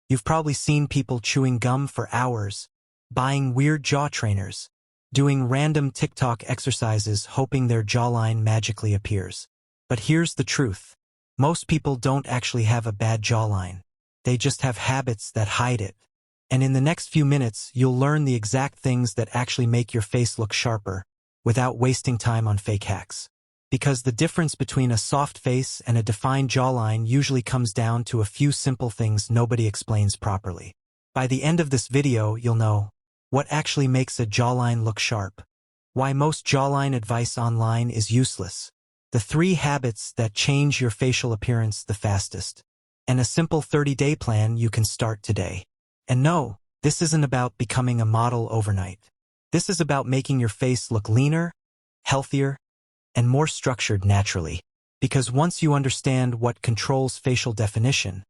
You've probably seen people chewing gum for hours, buying weird jaw trainers, doing random TikTok exercises hoping their jawline magically appears. But here's the truth. Most people don't actually have a bad jawline. They just have habits that hide it. And in the next few minutes, you'll learn the exact things that actually make your face look sharper, without wasting time on fake hacks. Because the difference between a soft face and a defined jawline usually comes down to a few simple things nobody explains properly. By the end of this video, you'll know what actually makes a jawline look sharp, why most jawline advice online is useless, the 3 habits that change your facial appearance the fastest, and a simple 30-day plan you can start today. And no, this isn't about becoming a model overnight. This is about making your face look leaner, healthier, and more structured naturally. Because once you understand what controls facial definition,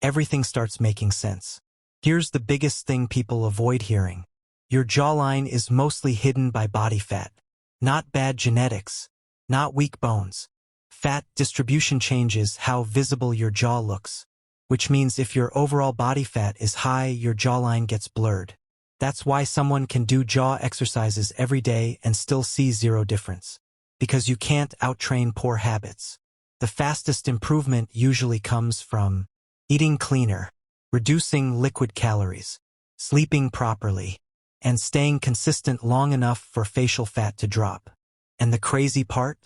everything starts making sense. Here's the biggest thing people avoid hearing. Your jawline is mostly hidden by body fat, not bad genetics, not weak bones. Fat distribution changes how visible your jaw looks, which means if your overall body fat is high, your jawline gets blurred. That's why someone can do jaw exercises every day and still see zero difference. Because you can't out-train poor habits. The fastest improvement usually comes from eating cleaner, reducing liquid calories, sleeping properly, and staying consistent long enough for facial fat to drop. And the crazy part?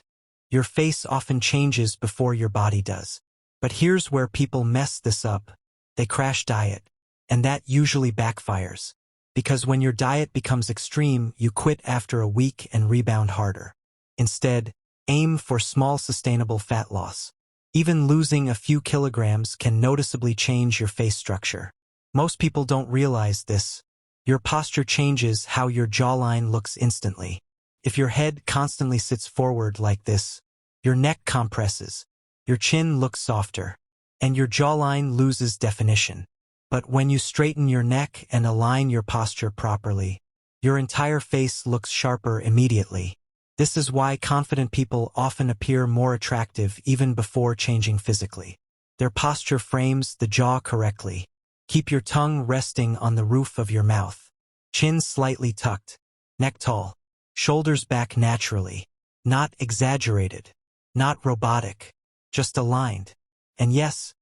Your face often changes before your body does. But here's where people mess this up. They crash diet. And that usually backfires. Because when your diet becomes extreme, you quit after a week and rebound harder. Instead, aim for small sustainable fat loss. Even losing a few kilograms can noticeably change your face structure. Most people don't realize this. Your posture changes how your jawline looks instantly. If your head constantly sits forward like this, your neck compresses, your chin looks softer, and your jawline loses definition. But when you straighten your neck and align your posture properly, your entire face looks sharper immediately. This is why confident people often appear more attractive even before changing physically. Their posture frames the jaw correctly. Keep your tongue resting on the roof of your mouth. Chin slightly tucked. Neck tall. Shoulders back naturally. Not exaggerated. Not robotic. Just aligned. And yes,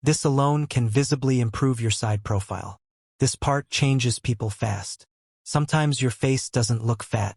this alone can visibly improve your side profile. This part changes people fast. Sometimes your face doesn't look fat.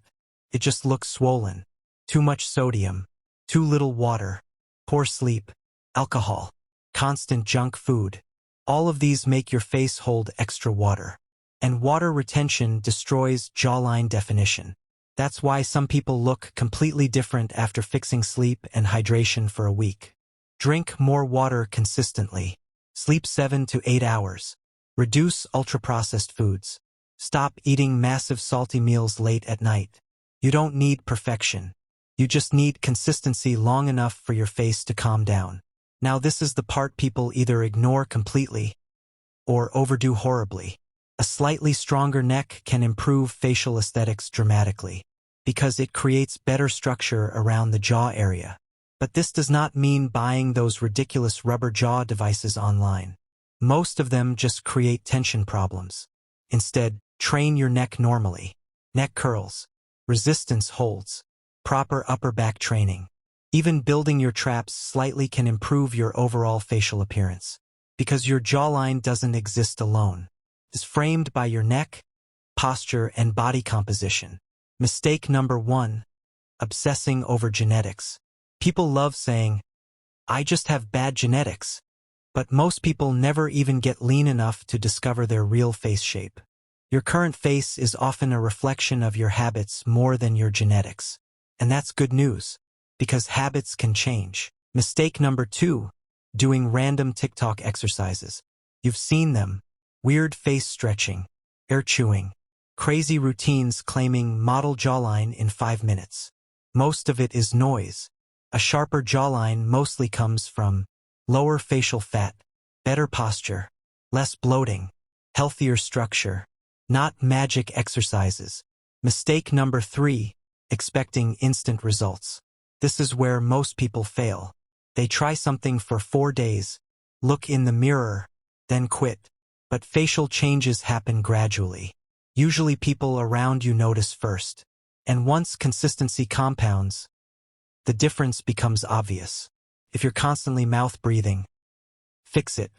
It just looks swollen. Too much sodium. Too little water. Poor sleep. Alcohol. Constant junk food. All of these make your face hold extra water. And water retention destroys jawline definition. That's why some people look completely different after fixing sleep and hydration for a week. Drink more water consistently. Sleep 7 to 8 hours. Reduce ultra-processed foods. Stop eating massive salty meals late at night. You don't need perfection. You just need consistency long enough for your face to calm down. Now this is the part people either ignore completely or overdo horribly. A slightly stronger neck can improve facial aesthetics dramatically because it creates better structure around the jaw area. But this does not mean buying those ridiculous rubber jaw devices online. Most of them just create tension problems. Instead, train your neck normally. Neck curls. Resistance holds. Proper upper back training. Even building your traps slightly can improve your overall facial appearance. Because your jawline doesn't exist alone. It's framed by your neck, posture, and body composition. Mistake number 1. Obsessing over genetics. People love saying, "I just have bad genetics." But most people never even get lean enough to discover their real face shape. Your current face is often a reflection of your habits more than your genetics. And that's good news, because habits can change. Mistake number 2, doing random TikTok exercises. You've seen them. Weird face stretching, air chewing, crazy routines claiming model jawline in 5 minutes. Most of it is noise. A sharper jawline mostly comes from lower facial fat, better posture, less bloating, healthier structure. Not magic exercises. Mistake number 3, expecting instant results. This is where most people fail. They try something for 4 days, look in the mirror, then quit. But facial changes happen gradually. Usually people around you notice first. And once consistency compounds, the difference becomes obvious. If you're constantly mouth breathing, fix it.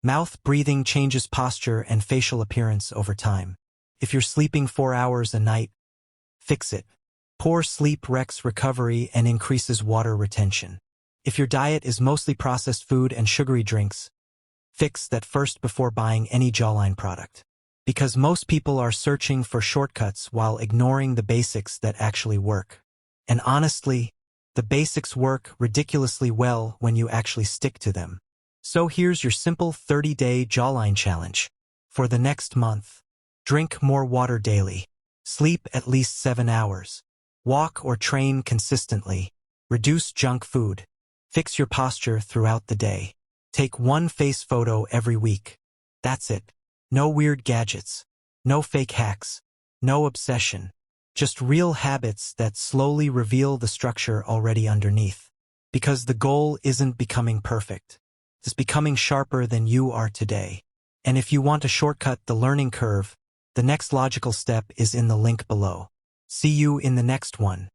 Mouth breathing changes posture and facial appearance over time. If you're sleeping 4 hours a night, fix it. Poor sleep wrecks recovery and increases water retention. If your diet is mostly processed food and sugary drinks, fix that first before buying any Jawline product. Because most people are searching for shortcuts while ignoring the basics that actually work. And honestly, the basics work ridiculously well when you actually stick to them. So here's your simple 30-day Jawline challenge. For the next month, drink more water daily. Sleep at least 7 hours. Walk or train consistently. Reduce junk food. Fix your posture throughout the day. Take one face photo every week. That's it. No weird gadgets. No fake hacks. No obsession. Just real habits that slowly reveal the structure already underneath. Because the goal isn't becoming perfect. It's becoming sharper than you are today. And if you want to shortcut the learning curve, the next logical step is in the link below. See you in the next one.